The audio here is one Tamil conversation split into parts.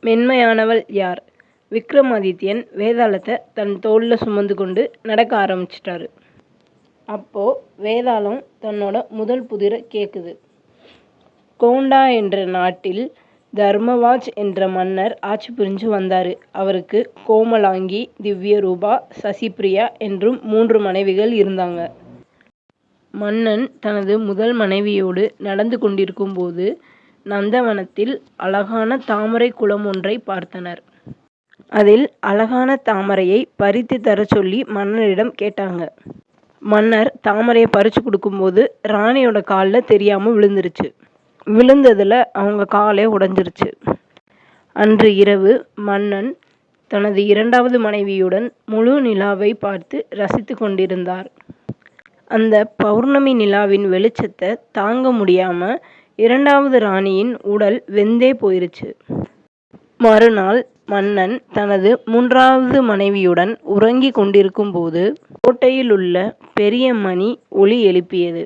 மென்மையானவள் யார்? விக்ரமாதித்யன் வேதாளத்தை தன் தோளில் சுமந்து கொண்டு நடக்க ஆரம்பிச்சிட்டாரு. அப்போ வேதாளம் தன்னோட முதல் புதிரை கேட்குது. கோண்டா என்ற நாட்டில் தர்மவாஜ் என்ற மன்னர் ஆட்சி புரிஞ்சு வந்தார். அவருக்கு கோமலாங்கி, திவ்யரூபா, சசிப்பிரியா என்றும் 3 மனைவிகள் இருந்தாங்க. மன்னன் தனது முதல் மனைவியோடு நடந்து கொண்டிருக்கும் போது நந்தவனத்தில் அழகான தாமரை குளம் ஒன்றை பார்த்தனர். அதில் அழகான தாமரையை பறித்து தர சொல்லி மன்னரிடம் கேட்டாங்க. மன்னர் தாமரையை பறித்து கொடுக்கும்போது ராணியோட காலில் தெரியாமல் விழுந்துருச்சு. விழுந்ததில் அவங்க காலே உடைஞ்சிருச்சு. அன்று இரவு மன்னன் தனது 2வது மனைவியுடன் முழு நிலாவை பார்த்து ரசித்து கொண்டிருந்தார். அந்த பௌர்ணமி நிலாவின் வெளிச்சத்தை தாங்க முடியாமல் 2வது ராணியின் உடல் வெந்தே போயிருச்சு. மறுநாள் மன்னன் தனது 3வது மனைவியுடன் உறங்கி கொண்டிருக்கும் போது கோட்டையில் உள்ள பெரிய மணி ஒலி எழுப்பியது.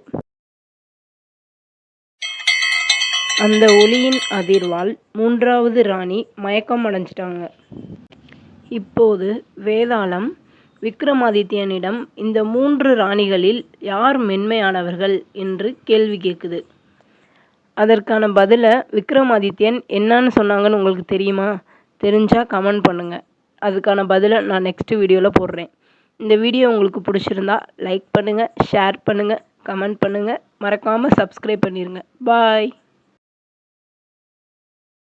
அந்த ஒலியின் அதிர்வால் 3வது ராணி மயக்கம் அடைஞ்சிட்டாங்க. இப்போது வேதாளம் விக்ரமாதித்யனிடம் இந்த 3 ராணிகளில் யார் மென்மையானவர்கள் என்று கேள்வி கேட்குது. அதற்கான பதிலை விக்ரமாதித்யன் என்னன்னு சொன்னாங்கன்னு உங்களுக்கு தெரியுமா? தெரிஞ்சால் கமெண்ட் பண்ணுங்கள். அதுக்கான பதிலை நான் நெக்ஸ்ட் வீடியோவில் போடுறேன். இந்த வீடியோ உங்களுக்கு பிடிச்சிருந்தா லைக் பண்ணுங்கள், ஷேர் பண்ணுங்கள், கமெண்ட் பண்ணுங்கள், மறக்காமல் சப்ஸ்கிரைப் பண்ணிடுங்க. பாய்.